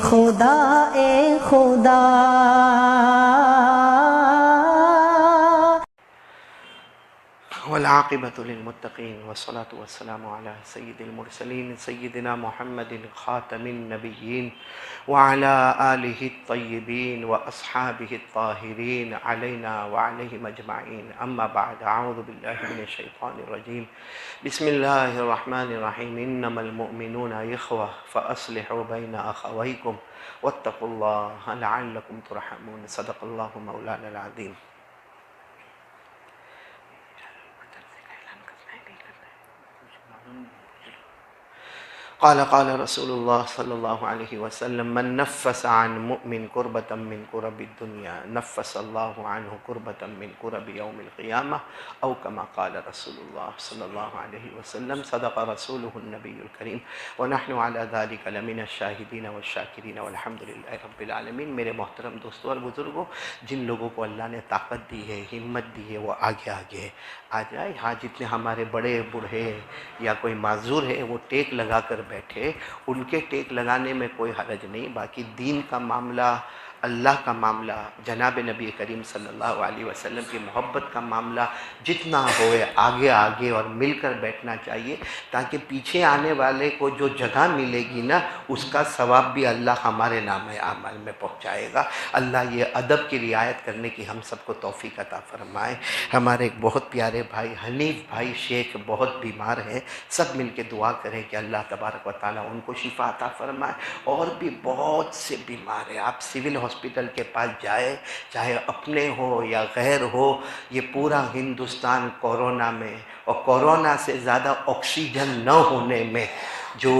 خدا اے خدا والعاقبۃ للمتقین والصلاة والسلام علی سید المرسلین سیدنا محمد خاتم النبیین وعلی آلہ الطیبین واصحابہ الطاہرین علینا وعلیہم اجمعین اما بعد اعوذ باللہ من الشیطان الرجیم بسم اللہ الرحمن الرحیم انما المؤمنون اخوہ فاصلحوا بین اخویکم واتقوا اللہ لعلکم ترحمون صدق اللہ مولانا العظیم قال رسول اللہ صلی اللہ علیہ وسلم من نفس عن مؤمن کربتا من کرب الدنیا نفس اللہ عنہ کربتا من کرب یوم القیامہ او کما قال رسول اللہ صلی اللہ علیہ وسلم صدق رسولہ النبی الکریم ونحن علی ذلک لمن الشاہدین والشاکرین والحمد للہ رب العالمین۔ میرے محترم دوستوں اور بزرگوں، جن لوگوں کو اللہ نے طاقت دی ہے، ہمت دی ہے، وہ آگے آ جائے۔ ہاں، جتنے ہمارے بڑے بوڑھے یا کوئی معذور ہے وہ ٹیک لگا کر بیٹھے، ان کے ٹیک لگانے میں کوئی حرج نہیں۔ باقی دین کا معاملہ، اللہ کا معاملہ، جناب نبی کریم صلی اللہ علیہ وسلم کی محبت کا معاملہ جتنا ہوئے آگے اور مل کر بیٹھنا چاہیے، تاکہ پیچھے آنے والے کو جو جگہ ملے گی نا، اس کا ثواب بھی اللہ ہمارے نام اعمال میں پہنچائے گا۔ اللہ یہ ادب کی رعایت کرنے کی ہم سب کو توفیق عطا فرمائے۔ ہمارے ایک بہت پیارے بھائی حنیف بھائی شیخ بہت بیمار ہیں، سب مل کے دعا کریں کہ اللہ تبارک و تعالیٰ ان کو شفا عطا فرمائے۔ اور بھی بہت سے بیمار ہیں، آپ سول ہاسپٹل کے پاس جائے، چاہے اپنے ہو یا غیر ہو، یہ پورا ہندوستان کورونا میں، اور کورونا سے زیادہ آکسیجن نہ ہونے میں جو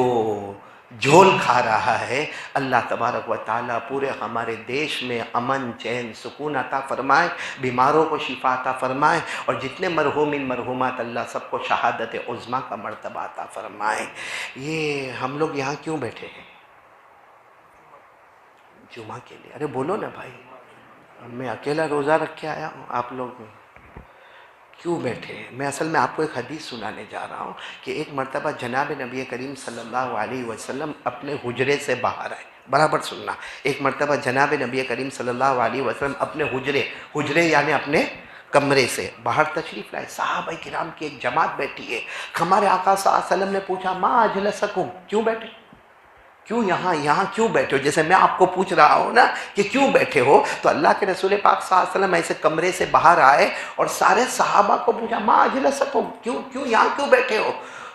جھول کھا رہا ہے۔ اللہ تبارک و تعالیٰ پورے ہمارے دیش میں امن، چین، سکون عطا فرمائے، بیماروں کو شفا عطا فرمائے، اور جتنے مرحومین مرحومات اللہ سب کو شہادت عظمیٰ کا مرتبہ عطا فرمائے۔ یہ ہم لوگ یہاں کیوں بیٹھے ہیں؟ جمعہ کے لیے۔ ارے بولو نا بھائی، میں اکیلا روزہ رکھ کے آیا ہوں، آپ لوگ کیوں بیٹھے ہیں؟ میں اصل میں آپ کو ایک حدیث سنانے جا رہا ہوں کہ ایک مرتبہ جناب نبی کریم صلی اللہ علیہ وسلم اپنے حجرے سے باہر آئے۔ برابر سننا، ایک مرتبہ جناب نبی کریم صلی اللہ علیہ وسلم اپنے حجرے یعنی اپنے کمرے سے باہر تشریف لائے۔ صحابہ کرام کی ایک جماعت بیٹھی ہے۔ ہمارے آقا صلی اللہ علیہ وسلم نے پوچھا ما اجلسکم، کیوں بیٹھے؟ کیوں یہاں کیوں بیٹھے ہو؟ جیسے میں آپ کو پوچھ رہا ہوں نا کہ کیوں بیٹھے ہو، تو اللہ کے رسول پاک صلی اللہ علیہ وسلم ایسے کمرے سے باہر آئے اور سارے صحابہ کو پوچھا ما اجلسکم، کیوں یہاں کیوں بیٹھے ہو؟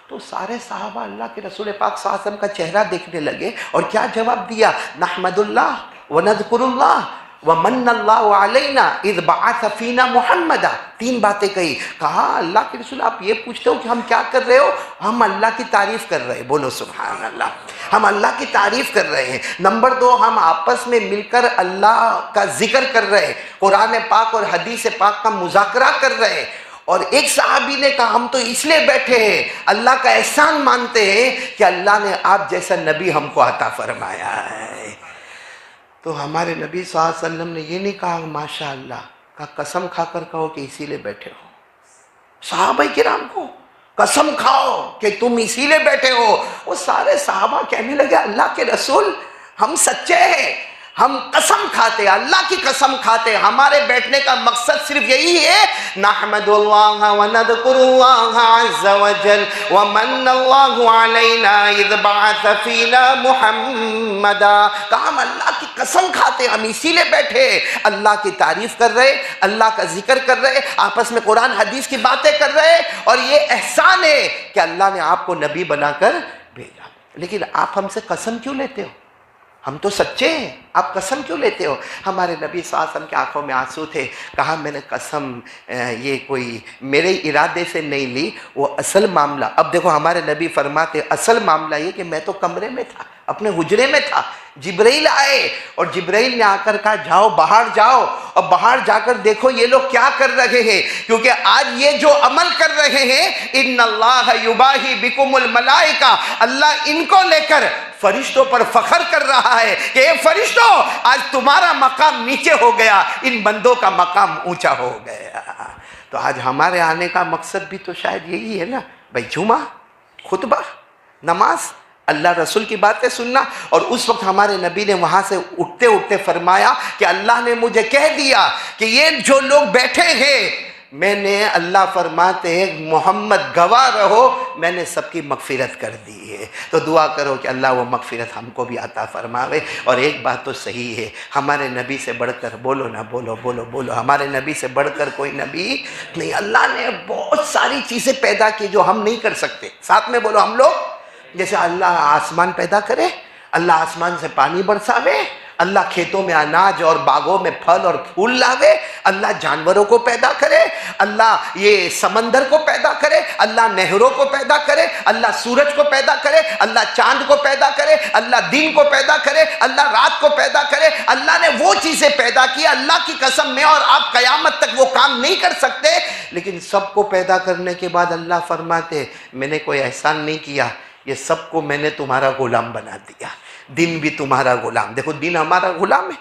تو سارے صحابہ اللہ کے رسول پاک صلی اللہ علیہ وسلم کا چہرہ دیکھنے لگے اور کیا جواب دیا؟ نحمد اللہ ونذکر اللہ ومن اللہ علینا اذ بعث فینا محمدا۔ تین باتیں کہی۔ کہا اللہ کے رسول آپ یہ پوچھتے ہو کہ ہم کیا کر رہے ہو؟ ہم اللہ کی تعریف کر رہے ہیں، بولو سبحان اللہ، ہم اللہ کی تعریف کر رہے ہیں۔ نمبر دو، ہم آپس میں مل کر اللہ کا ذکر کر رہے ہیں، قرآن پاک اور حدیث پاک کا مذاکرہ کر رہے ہیں۔ اور ایک صحابی نے کہا ہم تو اس لیے بیٹھے ہیں، اللہ کا احسان مانتے ہیں کہ اللہ نے آپ جیسا نبی ہم کو عطا فرمایا ہے۔ تو ہمارے نبی صلی اللہ علیہ وسلم نے یہ نہیں کہا ماشاء اللہ، کہا قسم کھا کر کہو کہ اسی لیے بیٹھے ہو۔ صحابہ کرام کو قسم کھاؤ کہ تم اسی لیے بیٹھے ہو۔ وہ سارے صحابہ کہنے لگے اللہ کے رسول ہم سچے ہیں، ہم قسم کھاتے، اللہ کی قسم کھاتے، ہمارے بیٹھنے کا مقصد صرف یہی ہے نحمد اللہ ونذکر اللہ عز وجل ومن اللہ علینا اذ بعث فینا محمدا۔ کہا ہم اللہ کی قسم کھاتے، ہم اسی لیے بیٹھے، اللہ کی تعریف کر رہے، اللہ کا ذکر کر رہے، آپس میں قرآن حدیث کی باتیں کر رہے، اور یہ احسان ہے کہ اللہ نے آپ کو نبی بنا کر بھیجا۔ لیکن آپ ہم سے قسم کیوں لیتے ہو؟ ہم تو سچے ہیں، آپ قسم کیوں لیتے ہو؟ ہمارے نبی صلی اللہ علیہ وسلم کی آنکھوں میں آنسو تھے۔ کہا میں نے قسم یہ کوئی میرے ارادے سے نہیں لی، وہ اصل معاملہ، اب دیکھو ہمارے نبی فرماتے اصل معاملہ یہ کہ میں تو کمرے میں تھا، اپنے حجرے میں تھا، جبرائیل آئے اور جبرائیل نے آ کر کہا جاؤ باہر جاؤ، اور باہر جا کر دیکھو یہ لوگ کیا کر رہے ہیں، کیونکہ آج یہ جو عمل کر رہے ہیں ان اللہ یباہی بکم الملائکہ، اللہ ان کو لے کر فرشتوں پر فخر کر رہا ہے کہ اے فرشتوں آج تمہارا مقام نیچے ہو گیا، ان بندوں کا مقام اونچا ہو گیا۔ تو آج ہمارے آنے کا مقصد بھی تو شاید یہی ہے نا بھائی، جمعہ، خطبہ، نماز، اللہ رسول کی باتیں سننا. اور اس وقت ہمارے نبی نے وہاں سے اٹھتے اٹھتے فرمایا کہ اللہ نے مجھے کہہ دیا کہ یہ جو لوگ بیٹھے ہیں، میں نے، اللہ فرماتے ہیں محمد گواہ رہو، میں نے سب کی مغفرت کر دی ہے. تو دعا کرو کہ اللہ وہ مغفرت ہم کو بھی عطا فرماوے. اور ایک بات تو صحیح ہے، ہمارے نبی سے بڑھ کر، بولو نا، بولو بولو بولو، ہمارے نبی سے بڑھ کر کوئی نبی نہیں. اللہ نے بہت ساری چیزیں پیدا کی جو ہم نہیں کر سکتے. ساتھ میں بولو ہم لوگ. جیسے اللہ آسمان پیدا کرے، اللہ آسمان سے پانی برساوے، اللہ کھیتوں میں اناج اور باغوں میں پھل اور پھول لاوے، اللہ جانوروں کو پیدا کرے، اللہ یہ سمندر کو پیدا کرے، اللہ نہروں کو پیدا کرے، اللہ سورج کو پیدا کرے، اللہ چاند کو پیدا کرے، اللہ دن کو پیدا کرے، اللہ رات کو پیدا کرے. اللہ نے وہ چیزیں پیدا کی. اللہ کی قسم، میں اور آپ قیامت تک وہ کام نہیں کر سکتے. لیکن سب کو پیدا کرنے کے بعد اللہ فرماتے میں نے کوئی احسان نہیں کیا، یہ سب کو میں نے تمہارا غلام بنا دیا. دن بھی تمہارا غلام. دیکھو دن ہمارا غلام ہے،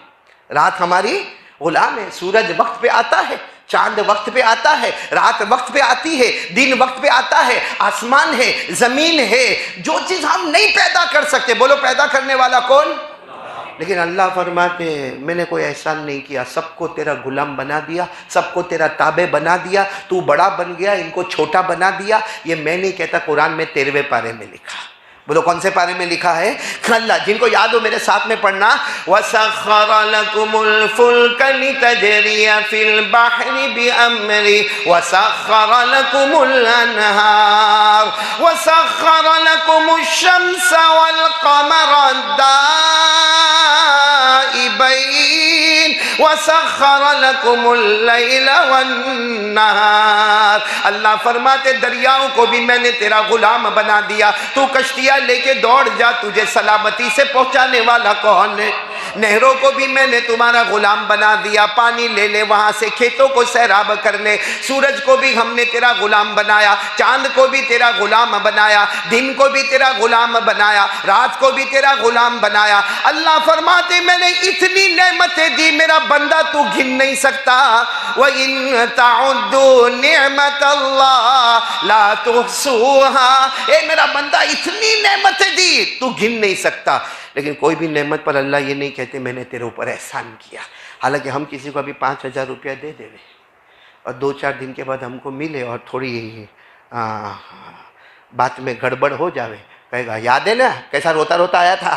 رات ہماری غلام ہے. سورج وقت پہ آتا ہے، چاند وقت پہ آتا ہے، رات وقت پہ آتی ہے، دن وقت پہ آتا ہے، آسمان ہے، زمین ہے. جو چیز ہم نہیں پیدا کر سکتے، بولو پیدا کرنے والا کون؟ لیکن اللہ فرماتے ہیں میں نے کوئی احسان نہیں کیا، سب کو تیرا غلام بنا دیا، سب کو تیرا تابع بنا دیا. تو بڑا بن گیا، ان کو چھوٹا بنا دیا. یہ میں نہیں کہتا، قرآن میں 13ویں پارے میں لکھا. بولو کون سے پارے میں لکھا ہے؟ اللہ. جن کو یاد ہو میرے ساتھ میں پڑھنا. وَسَخَّرَ لَكُمُ الْفُلْكَ لِتَجْرِيَ فِي الْبَحْرِ بِأَمْرِهِ وَسَخَّرَ لَكُمُ الْأَنْهَارَ وَسَخَّرَ لَكُمُ الشَّمْسَ وَالْقَمَرَ دَائِبَيْنِ وَسَخَّرَ لَكُمُ اللَّيْلَ وَالنَّهَارَ. اللہ فرماتے دریاؤں کو بھی میں نے تیرا غلام بنا دیا. تو کشتیاں لے کے دوڑ جا، تجھے سلامتی سے پہنچانے والا کون ہے؟ نہروں کو بھی میں نے تمہارا غلام بنا دیا. پانی لے لے وہاں سے، کھیتوں کو سیراب کر لے. سورج کو بھی ہم نے تیرا غلام بنایا، چاند کو بھی تیرا غلام بنایا، دن کو بھی تیرا غلام بنایا، رات کو بھی تیرا غلام بنایا. اللہ فرماتے میں نے اتنی نعمتیں دی، میرا بندہ تو گن نہیں سکتا. وَإِن تَعُدُّوا نِعْمَةَ اللَّهِ لَا تُحْصُوهَا. اے میرا بندہ اتنی نعمتیں دی تو گن نہیں سکتا. لیکن کوئی بھی نعمت پر اللہ یہ نہیں کہتے میں نے تیرے اوپر احسان کیا. حالانکہ ہم کسی کو ابھی 5,000 روپیہ دے دیں اور 2-4 دن کے بعد ہم کو ملے اور تھوڑی بات میں گڑبڑ ہو جاوے، کہے گا یاد ہے نا کیسا روتا روتا آیا تھا،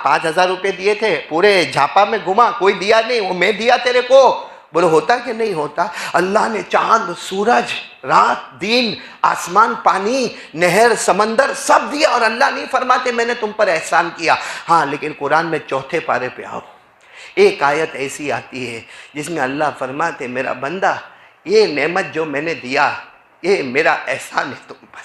5,000 روپے دیے تھے، پورے جھاپا میں گھما، کوئی دیا نہیں، وہ میں دیا تیرے کو. بولو ہوتا کہ نہیں ہوتا؟ اللہ نے چاند، سورج، رات، دن، آسمان، پانی، نہر، سمندر سب دیا. اور اللہ نہیں فرماتے میں نے تم پر احسان کیا. ہاں لیکن قرآن میں 4تھے پارے پہ آؤ، ایک آیت ایسی آتی ہے جس میں اللہ فرماتے میرا بندہ یہ نعمت جو میں نے دیا یہ میرا احسان ہے تم پر.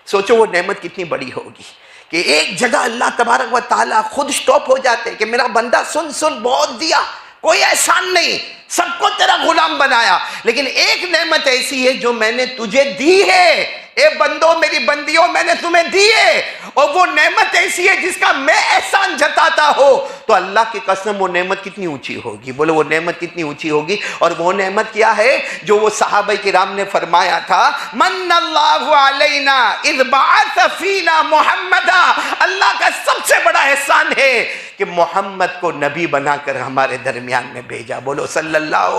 سوچو وہ نعمت کتنی بڑی ہوگی کہ ایک جگہ اللہ تبارک و تعالیٰ خود سٹاپ ہو جاتے کہ میرا بندہ سن بہت دیا، کوئی احسان نہیں، سب کو تیرا غلام بنایا. لیکن ایک نعمت ایسی ہے جو میں نے تجھے دی ہے، اے بندو میری بندیوں میں نے تمہیں دی ہے. اور وہ نعمت ایسی ہے جس کا میں احسان جتاتا ہوں. تو اللہ کی قسم وہ نعمت کتنی اونچی ہوگی، بولو وہ نعمت کتنی اونچی ہوگی. اور وہ نعمت کیا ہے جو وہ صحابہ کرام نے فرمایا تھا من اللہ علینا اذ بعث فینا محمدا. اللہ کا سب سے بڑا احسان ہے کہ محمد کو نبی بنا کر ہمارے درمیان میں بھیجا. بولو صلی اللہ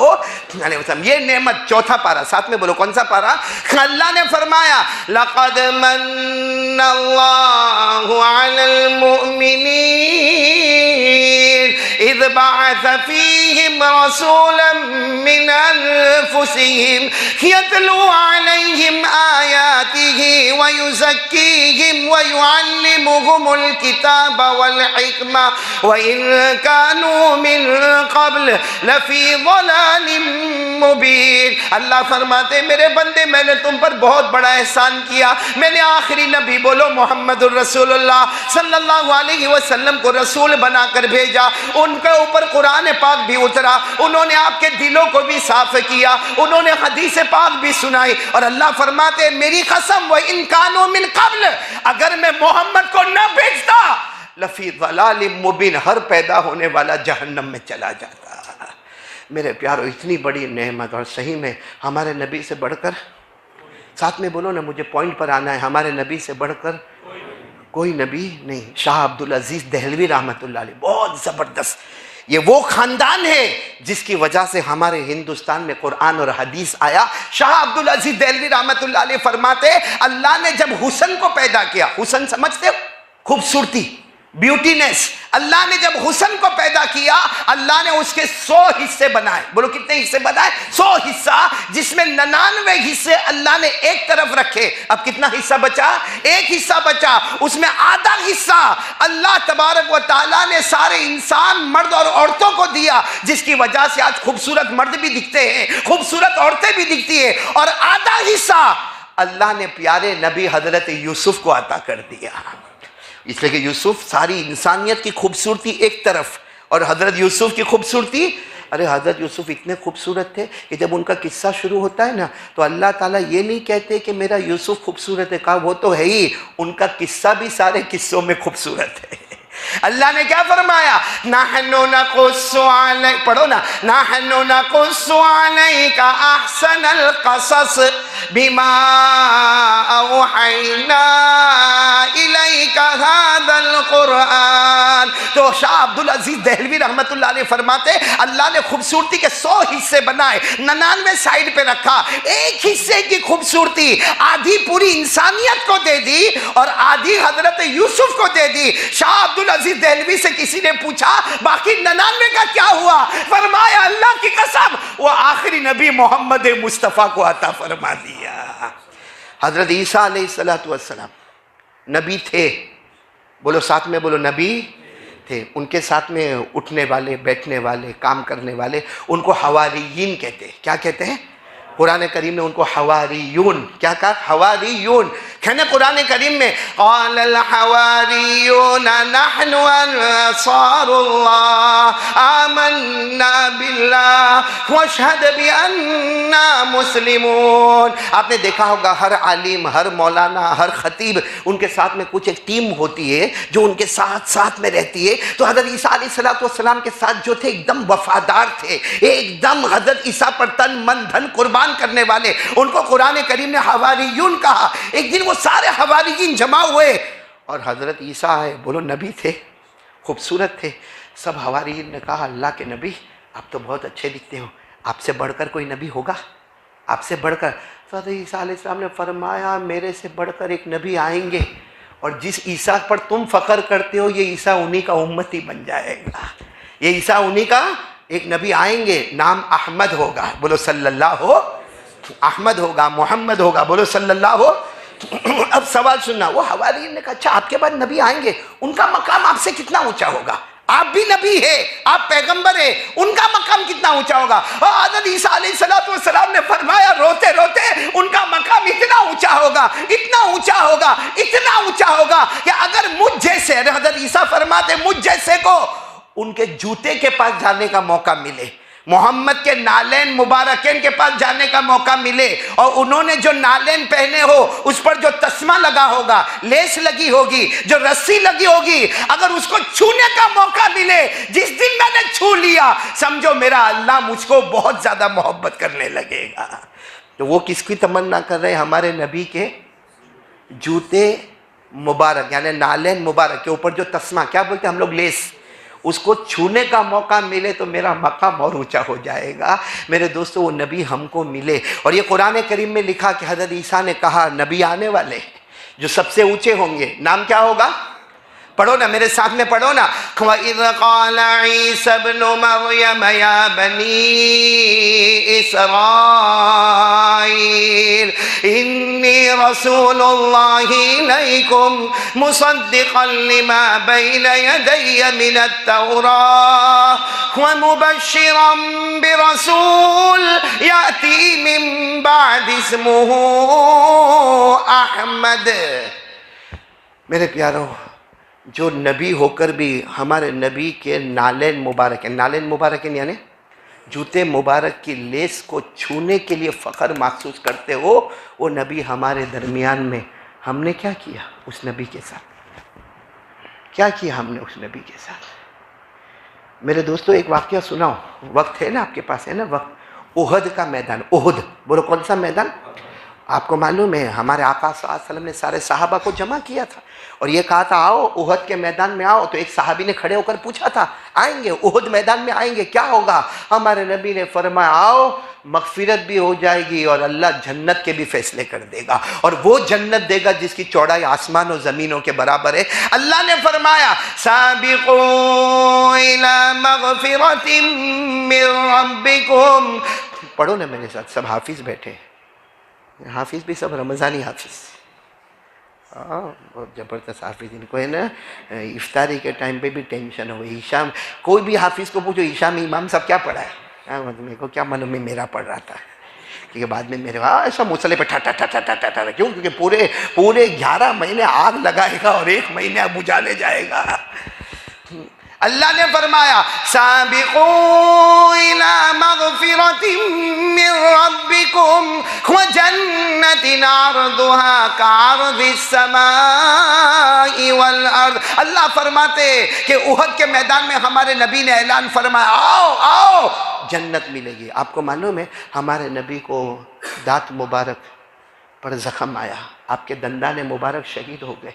علیہ وسلم. یہ نعمت 4تھا پارا، ساتھ میں بولو کون سا پارا؟ اللہ نے فرمایا لقد من اللہ علی المؤمنین اذ بعث فیہم رسولا من انفسہم یتلو علیہم آیاتہ ویزکیہم ویعلمہم الکتاب والحکمہ وَإِن كَانُوا مِن قَبْلِ لَفِي ضَلَالٍ مُبِينٍ. اللہ فرماتے میرے بندے میں نے تم پر بہت بڑا احسان کیا. میں نے آخری نبی بولو محمد الرسول اللہ صلی اللہ علیہ وسلم کو رسول بنا کر بھیجا. ان کے اوپر قرآن پاک بھی اترا، انہوں نے آپ کے دلوں کو بھی صاف کیا، انہوں نے حدیث پاک بھی سنائی. اور اللہ فرماتے میری قسم وَإِن كَانُوا مِن قَبْلِ، اگر میں محمد کو نہ بھیجتا لفی ضلال مبین، ہر پیدا ہونے والا جہنم میں چلا جاتا. میرے پیارو اتنی بڑی نعمت، اور صحیح میں ہمارے نبی سے بڑھ کر، ساتھ میں بولو نا مجھے پوائنٹ پر آنا ہے، ہمارے نبی سے بڑھ کر کوئی نبی نہیں. شاہ عبدالعزیز دہلوی رحمۃ اللہ علیہ بہت زبردست. یہ وہ خاندان ہے جس کی وجہ سے ہمارے ہندوستان میں قرآن اور حدیث آیا. شاہ عبدالعزیز دہلوی رحمۃ اللہ علیہ فرماتے اللہ نے جب حسن کو پیدا کیا, حسن سمجھتے ہو, خوبصورتی, بیوٹینس, اللہ نے جب حسن کو پیدا کیا اللہ نے اس کے 100 حصے بنائے. بولو کتنے حصے بنائے؟ 100 حصہ, جس میں 99 حصے اللہ نے ایک طرف رکھے. اب کتنا حصہ بچا؟ ایک حصہ بچا. اس میں آدھا حصہ اللہ تبارک و تعالیٰ نے سارے انسان مرد اور عورتوں کو دیا, جس کی وجہ سے آج خوبصورت مرد بھی دکھتے ہیں, خوبصورت عورتیں بھی دکھتی ہیں. اور آدھا حصہ اللہ نے پیارے نبی حضرت یوسف کو عطا کر دیا. اس لیے کہ یوسف ساری انسانیت کی خوبصورتی ایک طرف, اور حضرت یوسف کی خوبصورتی, ارے حضرت یوسف اتنے خوبصورت تھے کہ جب ان کا قصہ شروع ہوتا ہے نا تو اللہ تعالیٰ یہ نہیں کہتے کہ میرا یوسف خوبصورت ہے, کہا وہ تو ہے ہی, ان کا قصہ بھی سارے قصوں میں خوبصورت ہے. اللہ نے کیا فرمایا؟ نحن نقص علیک, پڑھو نا, نحن نقص علیک احسن القصص بما اوحینا الیک هذا القرآن. تو شاہ عبدالعزیز دہلوی رحمت اللہ علیہ فرماتے اللہ نے خوبصورتی کے 100 حصے بنائے, 99 سائڈ پہ رکھا, ایک حصے کی خوبصورتی آدھی پوری انسانیت کو دے دی اور آدھی حضرت یوسف کو دے دی. شاہ عبدالعزیز دہلوی سے کسی نے پوچھا باقی 99 کا کیا ہوا؟ فرمایا اللہ کی قسم وہ آخری نبی محمد مصطفیٰ کو عطا فرما دیا. حضرت عیسیٰ علیہ السلام نبی تھے, بولو ساتھ میں بولو, نبی تھے. ان کے ساتھ میں اٹھنے والے, بیٹھنے والے, کام کرنے والے, ان کو حواریین کہتے ہیں. کیا کہتے ہیں؟ قرآن کریم نے ان کو حواریون کیا کہا؟ حواریون. کہنے قرآن کریم میں قال الحواریون نحن انصار اللہ آمنا باللہ واشہد بأننا مسلمون. آپ نے دیکھا ہوگا ہر عالم, ہر مولانا, ہر خطیب, ان کے ساتھ میں کچھ ایک ٹیم ہوتی ہے جو ان کے ساتھ میں رہتی ہے. تو حضرت عیسیٰ علیہ السلام کے ساتھ جو تھے ایک دم وفادار تھے, ایک دم حضرت عیسیٰ پر تن من دھن قربان کرنے والے, ان کو قرآن کریم نے حواریون کہا. ایک دن وہ سارے حواریین جمع ہوئے اور حضرت عیسیٰ آئے, بولو نبی تھے, خوبصورت تھے. سب حواریین نے کہا اللہ کے نبی آپ تو بہت اچھے دکھتے ہو, آپ سے بڑھ کر کوئی نبی ہوگا؟ آپ سے بڑھ کر؟ حضرت عیسیٰ علیہ السلام نے فرمایا میرے سے بڑھ کر ایک نبی آئیں گے, اور جس عیسیٰ پر تم فخر کرتے ہو یہ عیسیٰ انہی کا امتی بن جائے گا. یہ عیسیٰ انہی کا ایک نبی آئیں گے, نام احمد ہوگا, بولو صلی اللہ ہو, احمد ہوگا, محمد ہوگا, بولو صلی اللہ ہو. اب سوال سننا, وہ حواریین نے کہا اچھا آپ کے بعد نبی آئیں گے, ان کا مقام آپ سے کتنا اونچا ہوگا؟ آپ بھی نبی ہے, آپ پیغمبر ہیں, ان کا مقام کتنا اونچا ہوگا؟ حضرت عیسیٰ علیہ السلام نے فرمایا روتے روتے ان کا مقام اتنا اونچا ہوگا, اتنا اونچا ہوگا, اتنا اونچا ہوگا کہ اگر مجھ جیسے, حضرت عیسیٰ فرماتے مجھ جیسے کو ان کے جوتے کے پاس جانے کا موقع ملے, محمد کے نالین مبارکین کے پاس جانے کا موقع ملے, اور انہوں نے جو نالین پہنے ہو اس پر جو تسمہ لگا ہوگا, لیس لگی ہوگی, جو رسی لگی ہوگی, اگر اس کو چھونے کا موقع ملے, جس دن میں نے چھو لیا سمجھو میرا اللہ مجھ کو بہت زیادہ محبت کرنے لگے گا. تو وہ کس کی تمنا کر رہے ہیں؟ ہمارے نبی کے جوتے مبارک یعنی نالین مبارک کے اوپر جو تسمہ, کیا بولتے ہیں ہم لوگ, لیس, اس کو چھونے کا موقع ملے تو میرا مقام اور اونچا ہو جائے گا. میرے دوستو وہ نبی ہم کو ملے, اور یہ قرآن کریم میں لکھا کہ حضرت عیسیٰ نے کہا نبی آنے والے جو سب سے اونچے ہوں گے, نام کیا ہوگا؟ پڑھو نا میرے ساتھ میں, پڑھو نا. وَإِذْ قَالَ عِيسَى ابْنُ مَرْيَمَ يَا بَنِي إِسْرَائِيلَ إِنِّي رَسُولُ اللَّهِ إِلَيْكُمْ مُصَدِّقًا لِمَا بَيْنَ يَدَيَّ مِنَ التَّوْرَاةِ وَمُبَشِّرًا بِرَسُولٍ يَأْتِي مِن بَعْدِ اسْمُهُ أَحْمَدُ. میرے پیارو, جو نبی ہو کر بھی ہمارے نبی کے نالین مبارک ہیں, نالین مبارک ہیں یعنی جوتے مبارک کی لیس کو چھونے کے لیے فخر محسوس کرتے ہو, وہ نبی ہمارے درمیان میں. ہم نے کیا کیا اس نبی کے ساتھ؟ کیا کیا ہم نے اس نبی کے ساتھ؟ میرے دوستو ایک واقعہ سناؤ, وقت ہے نا آپ کے پاس, ہے نا وقت. احد کا میدان, احد, بولو کون سا میدان؟ آپ کو معلوم ہے ہمارے آقا صلی اللہ علیہ وسلم نے سارے صحابہ کو جمع کیا تھا اور یہ کہا تھا آؤ احد کے میدان میں آؤ. تو ایک صحابی نے کھڑے ہو کر پوچھا تھا آئیں گے احد میدان میں آئیں گے کیا ہوگا؟ ہمارے نبی نے فرمایا آؤ مغفرت بھی ہو جائے گی اور اللہ جنت کے بھی فیصلے کر دے گا اور وہ جنت دے گا جس کی چوڑائی آسمان و زمینوں کے برابر ہے. اللہ نے فرمایا سابقوا الی مغفرۃ من ربکم. پڑھو نا میرے ساتھ، سب حافظ بیٹھے، حافظ بھی سب رمضانی حافظ، بہت زبردست حافظ. ان کو ہے نا افطاری کے ٹائم پہ بھی ٹینشن ہو. عشاء کوئی بھی حافظ کو پوچھو عشاء میں امام صاحب کیا پڑھا ہے، میرے کو کیا معلوم، میں میرا پڑھ رہا تھا کیونکہ بعد میں میرے ایسا مصلے پہ ٹھا کیوں، کیونکہ پورے 11 مہینے آگ لگائے گا اور 1 مہینے بجھانے جائے گا. اللہ نے فرمایا سابقوا الی مغفرۃ من ربکم وجنۃ عرضها کعرض السماء والارض. اللہ فرماتے کہ احد کے میدان میں ہمارے نبی نے اعلان فرمایا آؤ آؤ جنت ملے گی. آپ کو معلوم ہے ہمارے نبی کو دانت مبارک پر زخم آیا، آپ کے دندان مبارک شہید ہو گئے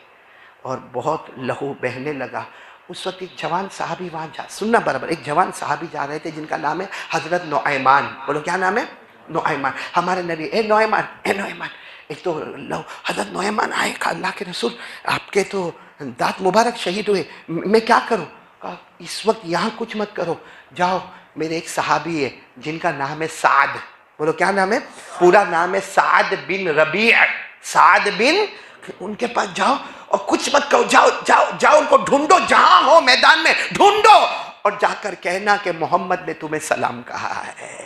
اور بہت لہو بہنے لگا. اس وقت ایک جوان صحابی وہاں سننا برابر، ایک جوان صحابی جا رہے تھے جن کا نام ہے حضرت نعیمان. بولو کیا نام ہے؟ نعیمان. ہمارے نبی اے نعیمان اے نعیمان، ایک تو حضرت نعیمان آئے، کہا اللہ کے رسول آپ کے تو دانت مبارک شہید ہوئے، میں کیا کروں؟ کہا اس وقت یہاں کچھ مت کرو، جاؤ میرے ایک صحابی ہے جن کا نام ہے سعد. بولو کیا نام ہے؟ پورا نام ہے سعد بن ربیع. سعد بن، ان کے پاس جاؤ اور کچھ مت کہو، جاؤ جاؤ جاؤ ان کو ڈھونڈو، جہاں ہو میدان میں ڈھونڈو اور جا کر کہنا کہ محمد نے تمہیں سلام کہا ہے.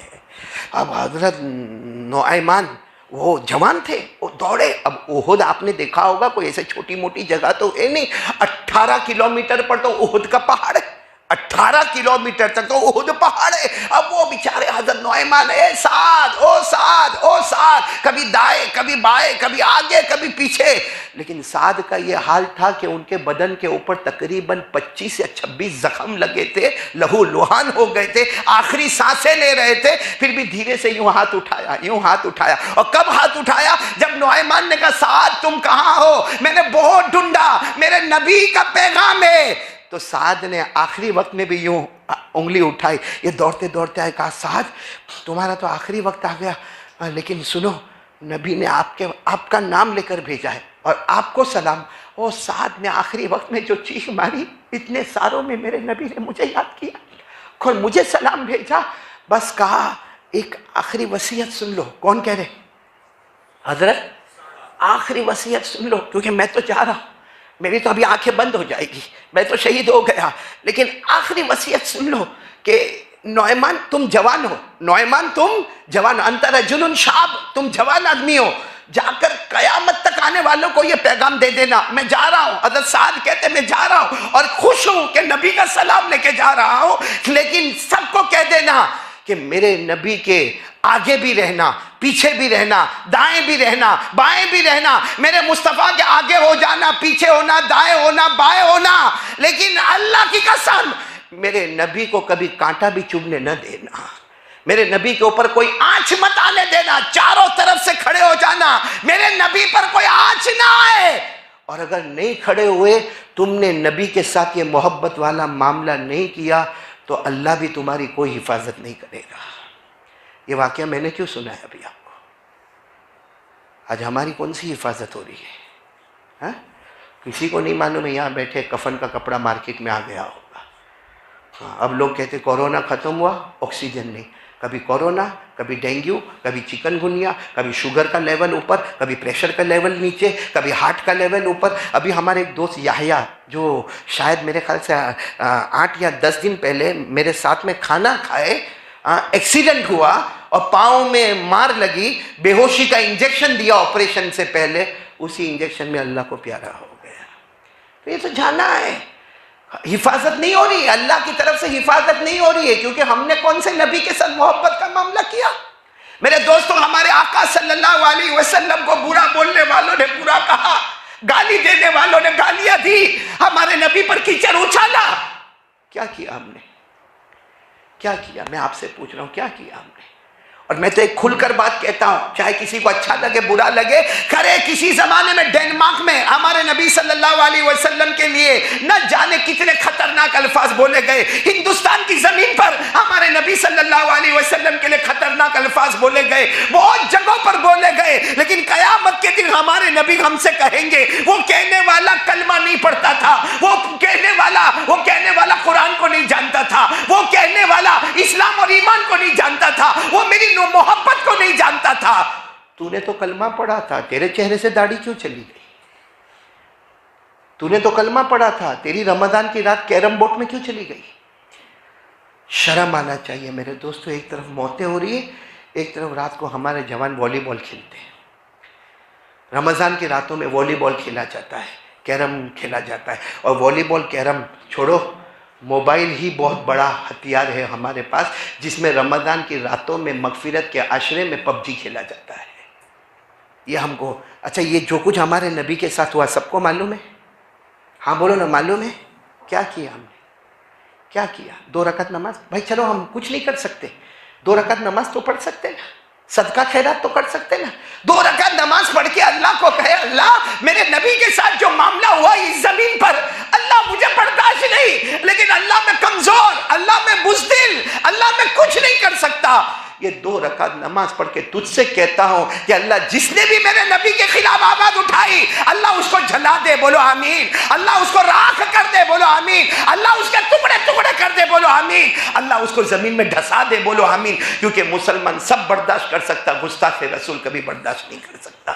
اب حضرت نعیمان وہ جوان تھے، وہ دوڑے. اب احد آپ نے دیکھا ہوگا کوئی ایسے چھوٹی موٹی جگہ تو ہے نہیں، 18 کلومیٹر پر تو احد کا پہاڑ ہے، 18 کلومیٹر تک تو احد پہاڑ ہے. اب وہ بیچارے حضرت نعیمان اے سعد او سعد او سعد، کبھی دائیں کبھی بائیں، کبھی آگے کبھی پیچھے. لیکن سعد کا یہ حال تھا کہ ان کے بدن کے اوپر تقریباً 25 یا 26 زخم لگے تھے، لہو لوہان ہو گئے تھے، آخری سانسیں لے رہے تھے. پھر بھی دھیرے سے یوں ہاتھ اٹھایا، یوں ہاتھ اٹھایا. اور کب ہاتھ اٹھایا؟ جب نعیمان نے کہا سعد تم کہاں ہو، میں نے بہت ڈھونڈا، میرے نبی کا پیغام ہے. تو سعد نے آخری وقت میں بھی یوں انگلی اٹھائی، یہ دوڑتے دوڑتے آئے، کہا سعد تمہارا تو آخری وقت آ گیا، لیکن سنو نبی نے آپ کا نام لے کر بھیجا ہے اور آپ کو سلام. اور سعد نے آخری وقت میں جو چیخ ماری، اتنے ساروں میں میرے نبی نے مجھے یاد کیا اور مجھے سلام بھیجا. بس کہا ایک آخری وصیت سن لو. کون کہہ رہے؟ حضرت آخری وصیت سن لو، کیونکہ میں تو جا رہا ہوں، میری تو ابھی آنکھیں بند ہو جائے گی، میں تو شہید ہو گیا، لیکن آخری وصیت سن لو کہ نعیمان تم جوان ہو، نعیمان تم جوان، انت رجل شاب، تم جوان آدمی ہو، جا کر قیامت تک آنے والوں کو یہ پیغام دے دینا میں جا رہا ہوں. حضرت سعد کہتے میں جا رہا ہوں اور خوش ہوں کہ نبی کا سلام لے کے جا رہا ہوں، لیکن سب کو کہہ دینا کہ میرے نبی کے آگے بھی رہنا، پیچھے بھی رہنا، دائیں بھی رہنا، بائیں بھی رہنا، میرے مصطفیٰ کے آگے ہو جانا، پیچھے ہونا، دائیں ہونا، بائیں ہونا، لیکن اللہ کی قسم میرے نبی کو کبھی کانٹا بھی چبھنے نہ دینا، میرے نبی کے اوپر کوئی آنچ مت آنے دینا، چاروں طرف سے کھڑے ہو جانا، میرے نبی پر کوئی آنچ نہ آئے. اور اگر نہیں کھڑے ہوئے، تم نے نبی کے ساتھ یہ محبت والا معاملہ نہیں کیا تو اللہ بھی تمہاری کوئی حفاظت نہیں کرے گا. یہ واقعہ میں نے کیوں سنا ہے ابھی آپ کو؟ آج ہماری کون سی حفاظت ہو رہی ہے؟ ہاں کسی کو نہیں معلوم ہے، یہاں بیٹھے کفن کا کپڑا مارکیٹ میں آ گیا ہوگا. اب لوگ کہتے کورونا ختم ہوا، آکسیجن نہیں. کبھی کورونا، کبھی ڈینگیو، کبھی چکن گنیا، کبھی شوگر کا لیول اوپر، کبھی پریشر کا لیول نیچے، کبھی ہارٹ کا لیول اوپر. ابھی ہمارے ایک دوست یحییٰ جو شاید میرے خیال سے 8 یا 10 دن پہلے میرے ساتھ میں کھانا کھائے، ایکسیڈنٹ ہوا اور پاؤں میں مار لگی، بے ہوشی کا انجیکشن دیا آپریشن سے پہلے، اسی انجیکشن میں اللہ کو پیارا ہو گیا. تو یہ تو جانا ہے، حفاظت نہیں ہو رہی ہے، اللہ کی طرف سے حفاظت نہیں ہو رہی ہے، کیونکہ ہم نے کون سے نبی کے ساتھ محبت کا معاملہ کیا. میرے دوستوں ہمارے آقا صلی اللہ علیہ وسلم کو برا بولنے والوں نے برا کہا، گالی دینے والوں نے گالیاں دی، ہمارے نبی پر کیچڑ اچھالا. کیا کیا ہم نے؟ کیا کیا؟ میں آپ سے پوچھ رہا ہوں کیا کیا ہم نے؟ اور میں تو ایک کھل کر بات کہتا ہوں، چاہے کسی کو اچھا لگے برا لگے، کرے کسی زمانے میں ڈینمارک میں ہمارے نبی صلی اللہ علیہ وسلم کے لیے نہ جانے کتنے خطرناک الفاظ بولے گئے، ہندوستان کی زمین پر ہمارے نبی صلی اللہ علیہ وسلم کے لیے خطرناک الفاظ بولے گئے، بہت جگہوں پر بولے گئے، لیکن قیامت کے دن ہمارے نبی ہم سے کہیں گے وہ کہنے والا کلمہ نہیں پڑھتا تھا، وہ کہنے والا قرآن کو نہیں جانتا تھا، وہ کہنے والا اسلام اور ایمان کو نہیں جانتا تھا، وہ میری محبت کو نہیں جانتا تھا۔ تو نے تو کلمہ پڑھا تھا، تیرے چہرے سے داڑھی کیوں چلی گئی؟ تو نے تو کلمہ پڑھا تھا، تیری رمضان کی رات کیرم بورڈ میں کیوں چلی گئی؟ شرم آنا چاہیے میرے دوستو۔ ایک طرف موتیں ہو رہی ہیں، ایک طرف رات کو ہمارے جوان والی بال کھیلتے ہیں۔ رمضان کی راتوں میں والی بال کھیلا جاتا ہے، کیرم کھیلا جاتا ہے، اور والی بال کیرم چھوڑو، موبائل ہی بہت بڑا ہتھیار ہے ہمارے پاس، جس میں رمضان کی راتوں میں مغفرت کے عشرے میں پب جی کھیلا جاتا ہے۔ یہ ہم کو اچھا، یہ جو کچھ ہمارے نبی کے ساتھ ہوا سب کو معلوم ہے؟ ہاں بولو نا، معلوم ہے؟ کیا کیا ہم نے؟ کیا کیا؟ 2 رکعت نماز، بھائی چلو ہم کچھ نہیں کر سکتے، 2 رکعت نماز تو پڑھ سکتے نا، صدقہ خیرات تو کر سکتے نا۔ 2 رکعت نماز پڑھ کے اللہ کو کہے، اللہ میرے نبی کے ساتھ جو معاملہ ہوا اس زمین پر، اللہ مجھے برداشت نہیں، لیکن اللہ میں کمزور، اللہ میں بزدل، اللہ میں کچھ نہیں کر سکتا۔ یہ 2 رکعت نماز پڑھ کے تجھ سے کہتا ہوں کہ اللہ جس نے بھی میرے نبی کے خلاف آواز اٹھائی، اللہ اس کو جلا دے، بولو آمین۔ اللہ اس کو راکھ کر دے، بولو آمین۔ اللہ اس کے ٹکڑے ٹکڑے کر دے، بولو آمین۔ اللہ اس کو زمین میں ڈھسا دے، بولو آمین۔ کیونکہ مسلمان سب برداشت کر سکتا، گستاخ رسول کبھی برداشت نہیں کر سکتا۔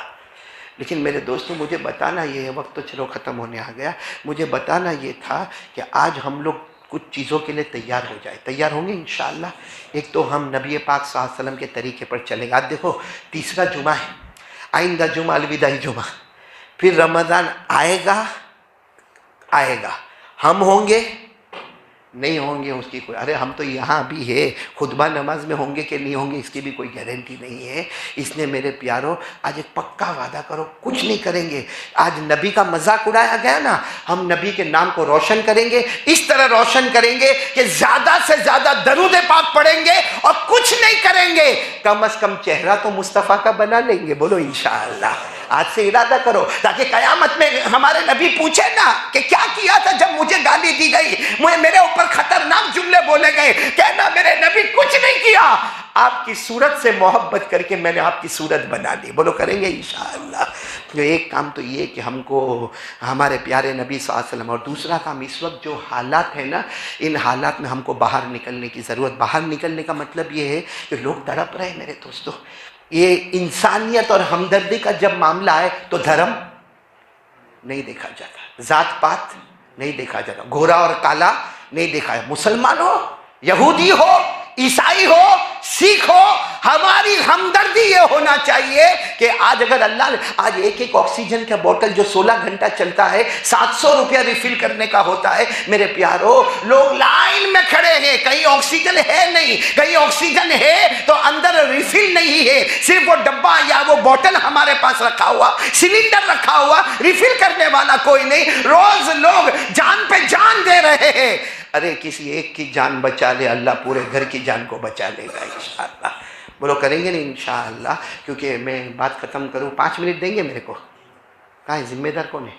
لیکن میرے دوستوں، مجھے بتانا یہ وقت تو چلو ختم ہونے آ گیا، مجھے بتانا یہ تھا کہ آج ہم لوگ کچھ چیزوں کے لیے تیار ہو جائے، تیار ہوں گے انشاءاللہ۔ ایک تو ہم نبی پاک صلی اللہ علیہ وسلم کے طریقے پر چلیں گے۔ آج دیکھو 3 جمعہ ہے، آئندہ جمعہ الوداعی جمعہ، پھر رمضان آئے گا، ہم ہوں گے نہیں ہوں گے اس کی کوئی، ارے ہم تو یہاں بھی ہے، خطبہ نماز میں ہوں گے کہ نہیں ہوں گے اس کی بھی کوئی گارنٹی نہیں ہے۔ اس نے میرے پیاروں آج ایک پکا وعدہ کرو، کچھ نہیں کریں گے۔ آج نبی کا مذاق اڑایا گیا نا، ہم نبی کے نام کو روشن کریں گے، اس طرح روشن کریں گے کہ زیادہ سے زیادہ درود پاک پڑھیں گے اور کچھ نہیں کریں گے، کم از کم چہرہ تو مصطفیٰ کا بنا لیں گے، بولو انشاءاللہ۔ آج سے ارادہ کرو تاکہ قیامت میں ہمارے نبی پوچھے نا کہ کیا کیا تھا جب مجھے گالی دی گئی، میرے اوپر خطرناک جملے بولے گئے، کہنا میرے نبی کچھ نہیں کیا، آپ کی صورت سے محبت کر کے میں نے آپ کی صورت بنا لی، بولو کریں گے انشاءاللہ۔ جو ایک کام تو یہ کہ ہم کو ہمارے پیارے نبی صلی اللہ علیہ وسلم، اور دوسرا کام اس وقت جو حالات ہیں نا، ان حالات میں ہم کو باہر نکلنے کی ضرورت۔ باہر نکلنے کا مطلب یہ ہے کہ لوگ تڑپ رہے ہیں میرے دوستو۔ یہ انسانیت اور ہمدردی کا جب معاملہ آئے تو دھرم نہیں دیکھا جاتا، ذات پات نہیں دیکھا جاتا، گورا اور کالا نہیں دیکھا جاتا، مسلمان ہو، یہودی ہو، عیسائی ہو، سکھ ہو، ہماری ہمدردی یہ ہونا چاہیے کہ آج اگر اللہ نے آج ایک آکسیجن کا بوتل جو 16 گھنٹہ چلتا ہے 700 روپیہ ریفل کرنے کا ہوتا ہے، میرے پیارو لوگ لائن میں کھڑے ہیں، کہیں آکسیجن ہے نہیں، کہیں آکسیجن ہے تو اندر ریفل نہیں ہے، صرف وہ ڈبہ یا وہ بوتل ہمارے پاس رکھا ہوا، سلنڈر رکھا ہوا، ریفل کرنے والا کوئی نہیں، روز لوگ جان پہ جان دے رہے ہیں۔ ارے کسی ایک کی جان بچا لے، اللہ پورے گھر کی جان کو بچا لے گا انشاءاللہ۔ بولو کریں گے نہیں انشاءاللہ؟ کیونکہ میں بات ختم کروں، 5 منٹ دیں گے میرے کو؟ کہاں ہے ذمہ دار کون ہے؟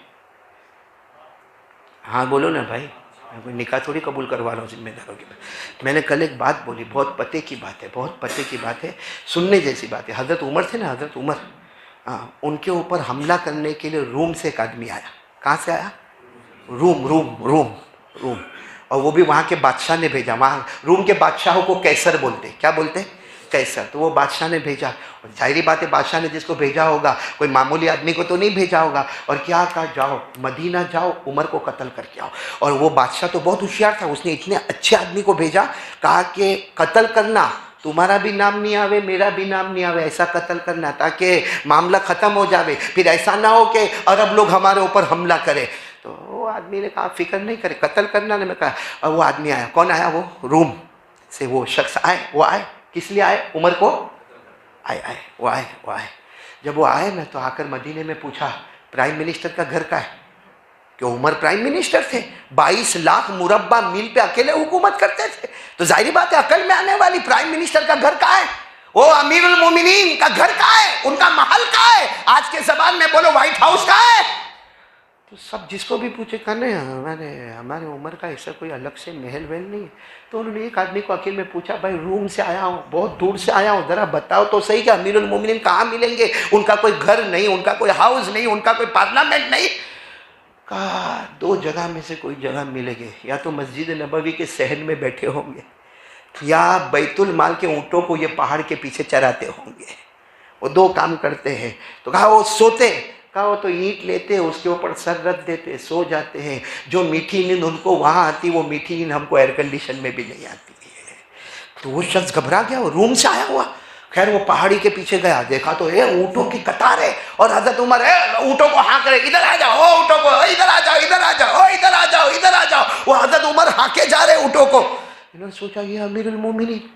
ہاں بولو نا بھائی، میں کوئی نکاح تھوڑی قبول کروا رہا ہوں ذمہ داروں کی بات۔ میں نے کل ایک بات بولی، بہت پتے کی بات ہے، بہت پتے کی بات ہے، سننے جیسی بات ہے۔ حضرت عمر تھے نا، حضرت عمر، ان کے اوپر حملہ کرنے کے لیے روم سے ایک آدمی آیا۔ کہاں سے آیا؟ روم، اور وہ بھی وہاں کے بادشاہ نے بھیجا۔ وہاں روم کے بادشاہوں کو کیسر بولتے، کیا بولتے؟ کیسر۔ تو وہ بادشاہ نے بھیجا، اور ظاہری بات ہے بادشاہ نے جس کو بھیجا ہوگا کوئی معمولی آدمی کو تو نہیں بھیجا ہوگا، اور کیا کہا، جاؤ مدینہ جاؤ، عمر کو قتل کر کے آؤ۔ اور وہ بادشاہ تو بہت ہوشیار تھا، اس نے اتنے اچھے آدمی کو بھیجا، کہا کہ قتل کرنا، تمہارا بھی نام نہیں آوے میرا بھی نام نہیں آوے، ایسا قتل کرنا تاکہ معاملہ ختم ہو جاوے، پھر ایسا نہ ہو کہ عرب لوگ ہمارے اوپر حملہ کرے۔ تو وہ آدمی نے کہا فکر نہیں کرے، قتل کرنا نے میں کہا۔ اور وہ آدمی آیا، کون آیا؟ وہ روم سے وہ شخص آئے۔ وہ آئے کس لیے آئے؟ عمر کو وہ آئے۔ جب وہ آئے نا تو آ کر مدینے میں پوچھا پرائم منسٹر کا گھر کا ہے، کہ عمر پرائم منسٹر تھے، 22 لاکھ مربع میل پہ اکیلے حکومت کرتے تھے، تو ظاہری بات ہے عقل میں آنے والی پرائم منسٹر کا گھر کہاں ہے؟ وہ امیر المومنین کا گھر کہاں ہے؟ ان کا محل کہاں ہے؟ آج کے زبان میں بولو وائٹ ہاؤس کہاں ہے؟ تو سب جس کو بھی پوچھے کہنے ہمارے عمر کا ایسا کوئی الگ سے محل وحل نہیں ہے. تو انہوں نے ایک آدمی کو اکیل میں پوچھا بھائی روم سے آیا ہوں، بہت دور سے آیا ہوں، ذرا بتاؤ تو صحیح کہ امیر المومنین کہاں ملیں گے؟ ان کا کوئی گھر نہیں، ان کا کوئی ہاؤس نہیں، ان کا کوئی پارلیمنٹ نہیں. کہا دو جگہ میں سے کوئی جگہ ملے گی، یا تو مسجد نبوی کے صحن میں بیٹھے ہوں گے یا بیت المال کے اونٹوں کو یہ پہاڑ کے پیچھے چراتے ہوں گے. وہ دو کام کرتے ہیں. تو کہا وہ سوتے، کہا وہ تو اینٹ لیتے اس کے اوپر سر رکھ دیتے سو جاتے ہیں. جو میٹھی نیند ان کو وہاں آتی وہ میٹھی نیند ہم کو ایئر کنڈیشن میں بھی نہیں آتی ہے. تو وہ شخص گھبرا گیا، وہ روم سے آیا ہوا. خیر وہ پہاڑی کے پیچھے گیا، دیکھا تو اونٹوں کی قطار ہے اور حضرت عمر اونٹوں کو ہانک رہے، ادھر آ جاؤ اونٹوں کو، ادھر آ جاؤ ادھر آ جاؤ ادھر آ جاؤ ادھر آ جاؤ. وہ حضرت عمر ہانکے جا رہے اونٹوں کو. انہوں نے سوچا یہ امیر المومنین،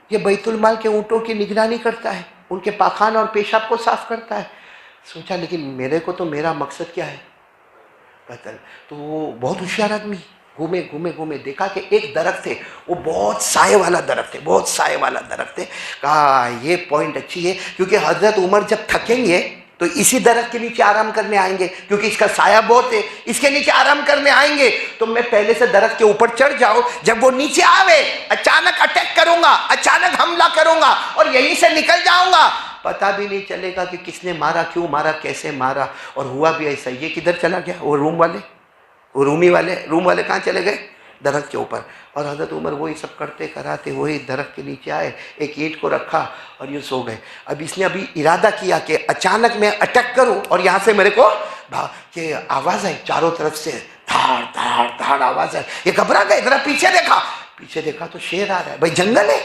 یہ بیت المال کے اونٹوں کی نگرانی کرتا ہے، ان کے پاخانہ اور پیشاب کو صاف کرتا ہے. سوچا لیکن میرے کو تو میرا مقصد کیا ہے؟ قتل. تو وہ بہت ہوشیار آدمی گھومے دیکھا کہ ایک درخت ہے، وہ بہت سائے والا درخت ہے، بہت سائے والا درخت ہے. کہا یہ پوائنٹ اچھی ہے کیونکہ حضرت عمر جب تھکیں گے تو اسی درخت کے نیچے آرام کرنے آئیں گے کیونکہ اس کا سایہ بہت ہے، اس کے نیچے آرام کرنے آئیں گے. تو میں پہلے سے درخت کے اوپر چڑھ جاؤں، جب وہ نیچے آوے اچانک اٹیک کروں گا، اچانک حملہ کروں گا اور یہیں سے نکل جاؤں گا، پتہ بھی نہیں چلے گا کہ کس نے مارا، کیوں مارا، کیسے مارا. اور ہوا بھی ایسا. یہ کدھر چلا گیا؟ وہ روم والے کہاں چلے گئے؟ درخت کے اوپر. اور حضرت عمر وہی سب کرتے کراتے وہی درخت کے نیچے آئے، ایک اینٹ کو رکھا اور یہ سو گئے. اب اس نے ابھی ارادہ کیا کہ اچانک میں اٹیک کروں اور یہاں سے میرے کو کہ آواز آئی چاروں طرف سے، دھاڑ دھاڑ دھاڑ آواز آئی. یہ گھبرا گئے، ذرا پیچھے دیکھا تو شیر آ رہا ہے. بھائی جنگل ہے،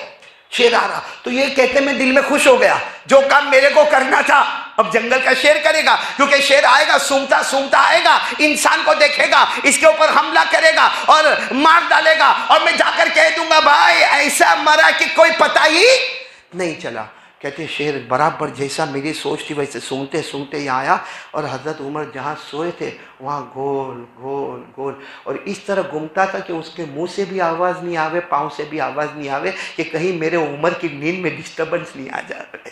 شیر آ رہا. تو یہ کہتے میں دل میں خوش ہو گیا، جو کام میرے کو کرنا تھا اب جنگل کا شیر کرے گا، کیونکہ شیر آئے گا سونگتا آئے گا، انسان کو دیکھے گا، اس کے اوپر حملہ کرے گا اور مار ڈالے گا اور میں جا کر کہہ دوں گا بھائی ایسا مرا کہ کوئی پتہ ہی نہیں چلا. کہتے شیر برابر جیسا میری سوچ تھی ویسے سونگتے یہاں آیا اور حضرت عمر جہاں سوئے تھے وہاں گول اور اس طرح گھومتا تھا کہ اس کے منہ سے بھی آواز نہیں آوے، پاؤں سے بھی آواز نہیں آوے کہ کہیں میرے عمر کی نیند میں ڈسٹربنس نہیں آ جاوے،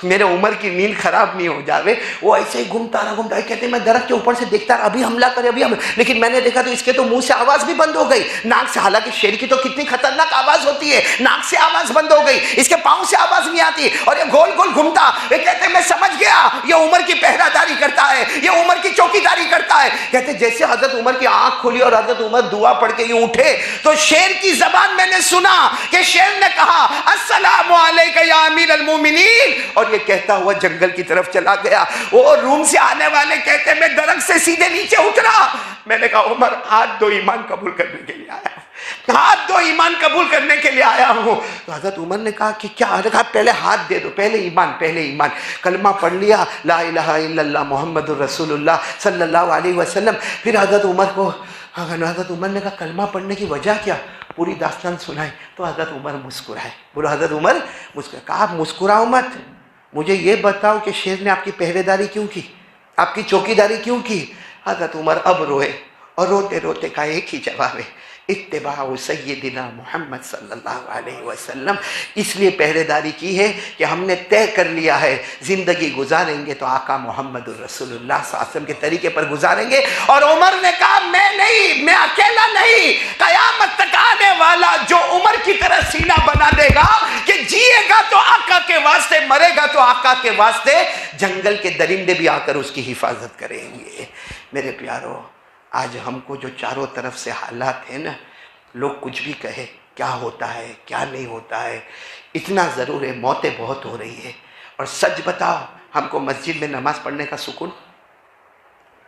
میرے عمر کی نیند خراب نہیں ہو جاوے. وہ ایسے ہی گھومتا رہا. کہتے میں درخت کے اوپر سے دیکھتا رہا ابھی حملہ کرے لیکن میں نے دیکھا تو اس کے تو منہ سے آواز بھی بند ہو گئی، ناک سے. حالانکہ شیر کی تو کتنی خطرناک آواز ہوتی ہے، ناک سے آواز بند ہو گئی، اس کے پاؤں سے آواز نہیں آتی اور یہ گول گھومتا. یہ کہتے میں سمجھ گیا یہ عمر کی پہرہ داری کرتا ہے، یہ عمر کی چوکی داری کرتا ہے. کہتے جیسے حضرت عمر کی آنکھ کھلی اور حضرت عمر دعا پڑھ کے یہ اٹھے تو شیر کی زبان میں نے سنا کہ شیر نے کہا السلام علیکہ یا امیر المومنین، اور یہ کہتا ہوا جنگل کی طرف چلا گیا. وہ روم سے آنے والے کہتے میں درخت سے سیدھے نیچے اترا. میں نے کہا عمر ہاتھ دو، ایمان قبول کرنے کے لیے آیا، ہاتھ دو، ایمان قبول کرنے کے لیے آیا ہوں. تو حضرت عمر نے کہا کہ کیا؟ کہا پہلے ہاتھ دے دو، پہلے ایمان. کلمہ پڑھ لیا لا الہ الا اللہ محمد الرسول اللہ صلی اللہ علیہ وسلم. پھر حضرت عمر نے کہا کلمہ پڑھنے کی وجہ کیا؟ پوری داستان سنائی. تو حضرت عمر مسکرائے. بولو حضرت عمر مسکرائے. کہا آپ مسکراؤ مت، مجھے یہ بتاؤ کہ شیر نے آپ کی پہرے داری کیوں کی، آپ کی چوکی داری کیوں کی؟ حضرت عمر اب روئے اور روتے کا ایک ہی جواب ہے، اتباع سیدنا محمد صلی اللہ علیہ وسلم. اس لیے پہرے داری کی ہے کہ ہم نے طے کر لیا ہے زندگی گزاریں گے تو آقا محمد الرسول اللہ صلی اللہ علیہ وسلم کے طریقے پر گزاریں گے. اور عمر نے کہا میں اکیلا نہیں، قیامت تک آنے والا جو عمر کی طرح سینہ بنا دے گا کہ جیے گا تو آقا کے واسطے، مرے گا تو آقا کے واسطے، جنگل کے درندے بھی آ کر اس کی حفاظت کریں گے. میرے پیارو، آج ہم کو جو چاروں طرف سے حالات ہیں نا، لوگ کچھ بھی کہے کیا ہوتا ہے کیا نہیں ہوتا ہے، اتنا ضرور ہے موتیں بہت ہو رہی ہے. اور سچ بتاؤ ہم کو مسجد میں نماز پڑھنے کا سکون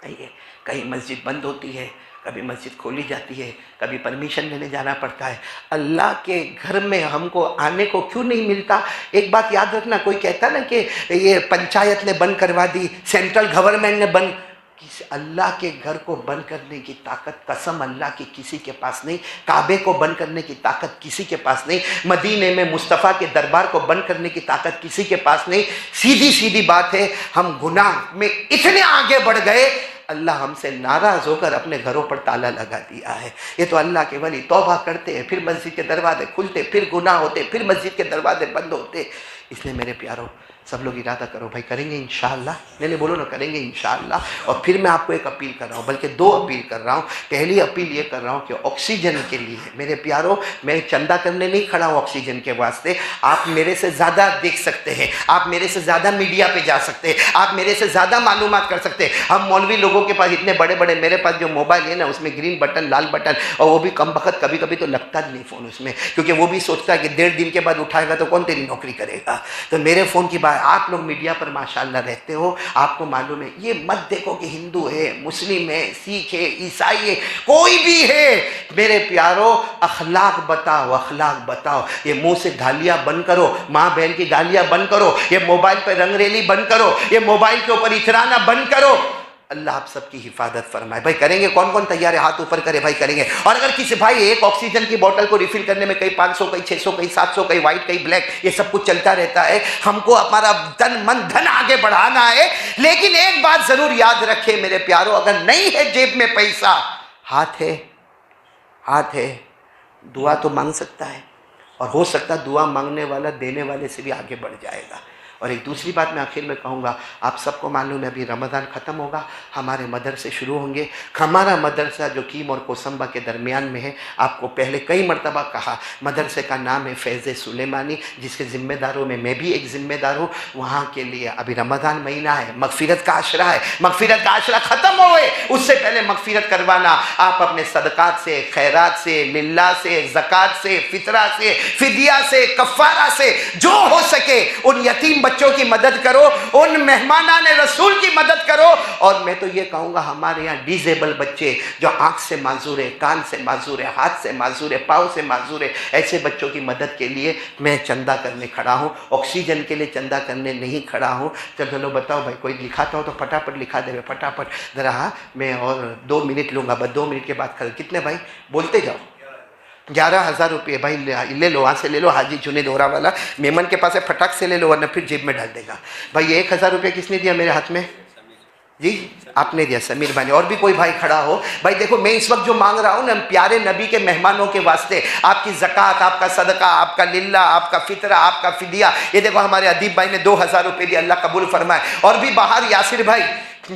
نہیں ہے. کہیں مسجد بند ہوتی ہے، کبھی مسجد کھولی جاتی ہے، کبھی پرمیشن لینے جانا پڑتا ہے. اللہ کے گھر میں ہم کو آنے کو کیوں نہیں ملتا؟ ایک بات یاد رکھنا، کوئی کہتا نا کہ یہ پنچایت نے بند کروا دی، سینٹرل گورنمنٹ نے بند، اللہ کے گھر کو بند کرنے کی طاقت قسم اللہ کی کسی کے پاس نہیں. کعبے کو بند کرنے کی طاقت کسی کے پاس نہیں. مدینے میں مصطفیٰ کے دربار کو بند کرنے کی طاقت کسی کے پاس نہیں. سیدھی بات ہے، ہم گناہ میں اتنے آگے بڑھ گئے، اللہ ہم سے ناراض ہو کر اپنے گھروں پر تالا لگا دیا ہے. یہ تو اللہ کے ولی توبہ کرتے ہیں، پھر مسجد کے دروازے کھلتے، پھر گناہ ہوتے، پھر مسجد کے دروازے بند ہوتے. اس لیے میرے پیاروں سب لوگ ارادہ کرو بھائی کریں گے انشاءاللہ. نہیں بولو نا کریں گے انشاءاللہ. اور پھر میں آپ کو ایک اپیل کر رہا ہوں، بلکہ دو اپیل کر رہا ہوں. پہلی اپیل یہ کر رہا ہوں کہ آکسیجن کے لیے میرے پیاروں میں چندہ کرنے نہیں کھڑا ہوں آکسیجن کے واسطے. آپ میرے سے زیادہ دیکھ سکتے ہیں، آپ میرے سے زیادہ میڈیا پہ جا سکتے ہیں، آپ میرے سے زیادہ معلومات کر سکتے ہیں. ہم مولوی لوگوں کے پاس اتنے بڑے بڑے، میرے پاس جو موبائل ہے نا اس میں گرین بٹن لال بٹن، اور وہ بھی کم بخت کبھی کبھی تو لگتا نہیں فون اس میں، کیونکہ وہ بھی سوچتا ہے کہ 1.5 دن کے بعد اٹھائے گا تو کون تیری نوکری کرے گا. تو میرے فون کی بات، آپ لوگ میڈیا پر ماشاءاللہ رہتے ہو، آپ کو معلوم ہے. یہ مت دیکھو کہ ہندو ہے، مسلم ہے، سکھ ہے، عیسائی ہے، کوئی بھی ہے میرے پیاروں، اخلاق بتاؤ، اخلاق بتاؤ. یہ منہ سے گالیاں بند کرو، ماں بہن کی گالیاں بند کرو، یہ موبائل پہ رنگ ریلی بند کرو، یہ موبائل کے اوپر اترانا بند کرو. اللہ آپ سب کی حفاظت فرمائے. بھائی کریں گے؟ کون کون تیار ہے؟ ہاتھ اوپر کرے بھائی کریں گے. اور اگر کسی بھائی ایک آکسیجن کی بوتل کو ریفل کرنے میں کئی 500 کئی 600 کئی 700 کئی وائٹ کئی بلیک، یہ سب کچھ چلتا رہتا ہے. ہم کو ہمارا تن من دھن آگے بڑھانا ہے. لیکن ایک بات ضرور یاد رکھے میرے پیاروں، اگر نہیں ہے جیب میں پیسہ، ہاتھ ہے، ہاتھ ہے، دعا تو مانگ سکتا ہے. اور ہو سکتا ہے دعا مانگنے والا دینے والے سے بھی آگے بڑھ جائے گا. اور ایک دوسری بات میں آخر میں کہوں گا، آپ سب کو معلوم ہے ابھی رمضان ختم ہوگا، ہمارے مدرسے شروع ہوں گے. ہمارا مدرسہ جو کیم اور کوسمبا کے درمیان میں ہے، آپ کو پہلے کئی مرتبہ کہا، مدرسے کا نام ہے فیض سلیمانی، جس کے ذمہ داروں میں میں بھی ایک ذمہ دار ہوں. وہاں کے لیے ابھی رمضان مہینہ ہے، مغفرت کا عشرہ ہے، مغفرت کا عشرہ ختم ہوئے اس سے پہلے مغفرت کروانا. آپ اپنے صدقات سے، خیرات سے، للہ سے، زکوٰۃ سے، فطرہ سے، فدیہ سے، کفارہ سے، جو ہو سکے ان یتیم بچوں کی مدد کرو، ان مہمانان رسول کی مدد کرو. اور میں تو یہ کہوں گا ہمارے یہاں ڈیزیبل بچے جو آنکھ سے معذور ہے، کان سے معذور ہے، ہاتھ سے معذور ہے، پاؤں سے معذور ہے، ایسے بچوں کی مدد کے لیے میں چندہ کرنے کھڑا ہوں. آکسیجن کے لیے چندہ کرنے نہیں کھڑا ہوں. چلو بتاؤ بھائی، کوئی لکھاتا ہو تو پھٹافٹ لکھا دے، پھٹافٹ ذرا. ہاں میں اور 2 منٹ لوں گا، بس 2 منٹ کے بعد کتنے بھائی بولتے جاؤ. 11,000 روپئے بھائی لے لو، وہاں سے لے لو. حاجی جنید اورا والا میمن کے پاس ہے، پھٹاک سے لے لو ورنہ پھر جیب میں ڈال دے گا. بھائی 1,000 روپئے کس نے دیا میرے ہاتھ میں؟ جی آپ نے دیا، سمیر بھائی نے. اور بھی کوئی بھائی کھڑا ہو؟ بھائی دیکھو میں اس وقت جو مانگ رہا ہوں نا، پیارے نبی کے مہمانوں کے واسطے، آپ کی زکوٰۃ، آپ کا صدقہ، آپ کا للہ، آپ کا فطرہ، آپ کا فدیہ. یہ دیکھو ہمارے ادیب بھائی نے 2,000 روپئے دیا، اللہ قبول فرمائے. اور بھی باہر یاسر بھائی،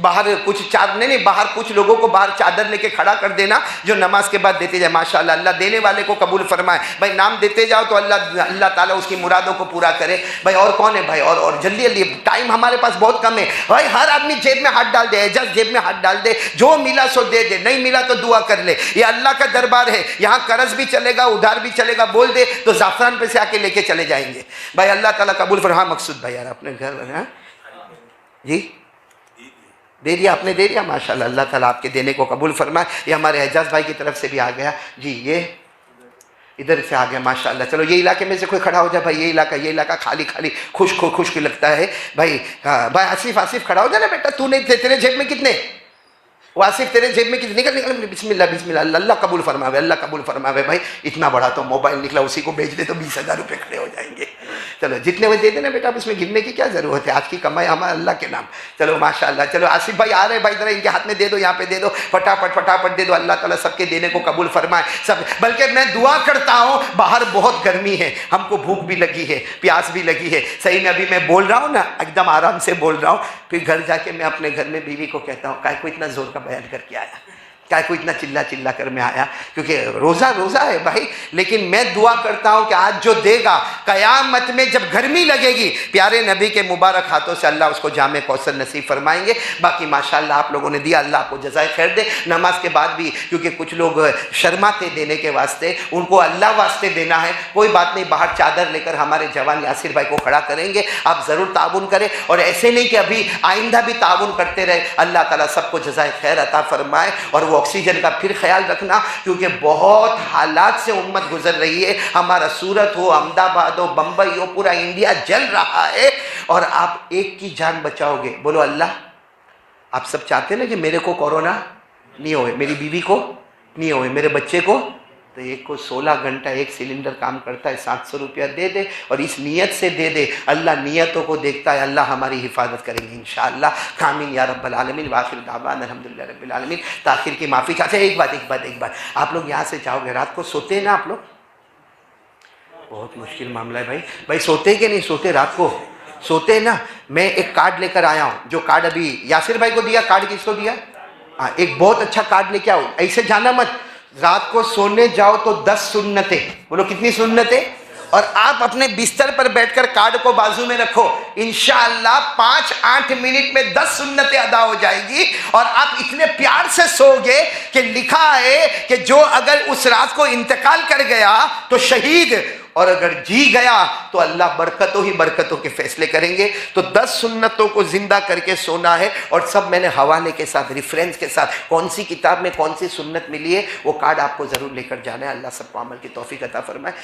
باہر کچھ نہیں باہر کچھ لوگوں کو باہر چادر لے کے کھڑا کر دینا جو نماز کے بعد دیتے جائے. ماشاءاللہ اللہ دینے والے کو قبول فرمائے. بھائی نام دیتے جاؤ تو اللہ تعالیٰ اس کی مرادوں کو پورا کرے. بھائی اور کون ہے بھائی؟ اور جلدی جلدی، ٹائم ہمارے پاس بہت کم ہے. بھائی ہر آدمی جیب میں ہاتھ ڈال دے، اعجاز جیب میں ہاتھ ڈال دے، جو ملا سو دے دے، نہیں ملا تو دعا کر لے. یہ اللہ کا دربار ہے، یہاں قرض بھی چلے گا، ادھار بھی چلے گا. بول دے تو زعفران پہ سے آ کے لے کے چلے جائیں گے. بھائی اللہ تعالیٰ قبول فرمائے. ہاں مقصود بھائی یار اپنے گھر جی دے دیا، آپ نے دے دیا، ماشاءاللہ اللہ تعالیٰ آپ کے دینے کو قبول فرمائے. یہ ہمارے اعجاز بھائی کی طرف سے بھی آ گیا جی، یہ ادھر سے آ گیا ماشاءاللہ. چلو یہ علاقے میں سے کوئی کھڑا ہو جائے بھائی. یہ علاقہ خالی خالی خشک لگتا ہے بھائی. ہاں بھائی آصف کھڑا ہو جائے نا بیٹا. تو نہیں، تیرے جیب میں کتنے؟ آصف تیرے جیب میں کتنے؟ نکل بسم اللہ اللہ قبول فرماوے، اللہ قبول فرماوے. بھائی اتنا بڑا تو موبائل نکلا، اسی کو بیچ دے تو 20,000 روپے کھڑے ہو جائیں گے. چلو جتنے وہ دے دینا بیٹا، اب اس میں گننے کی کیا ضرورت ہے؟ آج کی کمائی ہمارا اللہ کے نام. چلو ماشاءاللہ. چلو آصف بھائی آ رہے بھائی، ذرا ان کے ہاتھ میں دے دو، یہاں پہ دے دو، پھٹافٹ دے دو. اللہ تعالیٰ سب کے دینے کو قبول فرمائے. سب بلکہ میں دعا کرتا ہوں، باہر بہت گرمی ہے، ہم کو بھوک بھی لگی ہے، پیاس بھی لگی ہے. صحیح میں ابھی میں بول رہا ہوں نا، ایک دم آرام سے بول رہا ہوں. پھر گھر جا کے میں اپنے گھر میں بیوی کو کہتا ہوں کائے کو اتنا زور کا بیان کر کے آیا، کائے کو اتنا چلا کر میں آیا، کیونکہ روزہ ہے بھائی. لیکن میں دعا کرتا ہوں کہ آج جو دے گا، قیامت میں جب گرمی لگے گی، پیارے نبی کے مبارک ہاتھوں سے اللہ اس کو جام کوثر نصیب فرمائیں گے. باقی ماشاءاللہ آپ لوگوں نے دیا، اللہ آپ کو جزائے خیر دے. نماز کے بعد بھی کیونکہ کچھ لوگ شرماتے دینے کے واسطے، ان کو اللہ واسطے دینا ہے. کوئی بات نہیں، باہر چادر لے کر ہمارے جوان یاسر بھائی کو کھڑا کریں گے. آپ ضرور تعاون کریں، اور ایسے نہیں کہ ابھی آئندہ بھی تعاون کرتے رہے. اللہ تعالیٰ سب کو جزائے خیر عطا فرمائے. اور وہ آکسیجن کا پھر خیال رکھنا، کیونکہ بہت حالات سے امت گزر رہی ہے. ہمارا سورت ہو، احمد آباد ہو، بمبئی ہو، پورا انڈیا جل رہا ہے. اور آپ ایک کی جان بچاؤ گے. بولو اللہ. آپ سب چاہتے ہیں نا کہ میرے کو کورونا نہیں ہوئے، میری بیوی کو نہیں ہوئے، میرے بچے کو. تو ایک کو 16 گھنٹہ ایک سلنڈر کام کرتا ہے، 700 روپیہ دے دے، اور اس نیت سے دے دے. اللہ نیتوں کو دیکھتا ہے، اللہ ہماری حفاظت کریں گے انشاءاللہ. آمین یا رب العالمین. وآخر دعوانا الحمدللہ رب العالمین. تاخیر کی معافی چاہتے ہیں. ایک بات آپ لوگ یہاں سے جاؤ گے، رات کو سوتے ہیں نا آپ لوگ؟ بہت مشکل معاملہ ہے بھائی سوتے ہیں کہ نہیں سوتے؟ رات کو سوتے ہیں نا؟ میں ایک کارڈ لے کر آیا ہوں، جو کارڈ ابھی یاسر بھائی کو دیا، کارڈ کس کو دیا؟ ایک بہت اچھا کارڈ لے کے آؤ، ایسے جانا مت۔ رات کو سونے جاؤ تو 10 سنتیں، بولو کتنی سنتیں؟ اور آپ اپنے بستر پر بیٹھ کر کارڈ کو بازو میں رکھو، انشاءاللہ 5-8 منٹ میں 10 سنتیں ادا ہو جائے گی، اور آپ اتنے پیار سے سو گے کہ لکھا ہے کہ جو اگر اس رات کو انتقال کر گیا تو شہید، اور اگر جی گیا تو اللہ برکتوں ہی برکتوں کے فیصلے کریں گے۔ تو 10 سنتوں کو زندہ کر کے سونا ہے، اور سب میں نے حوالے کے ساتھ، ریفرنس کے ساتھ، کون سی کتاب میں کون سی سنت ملی ہے وہ کارڈ آپ کو ضرور لے کر جانا ہے۔ اللہ سب کو عمل کی توفیق عطا فرمائے۔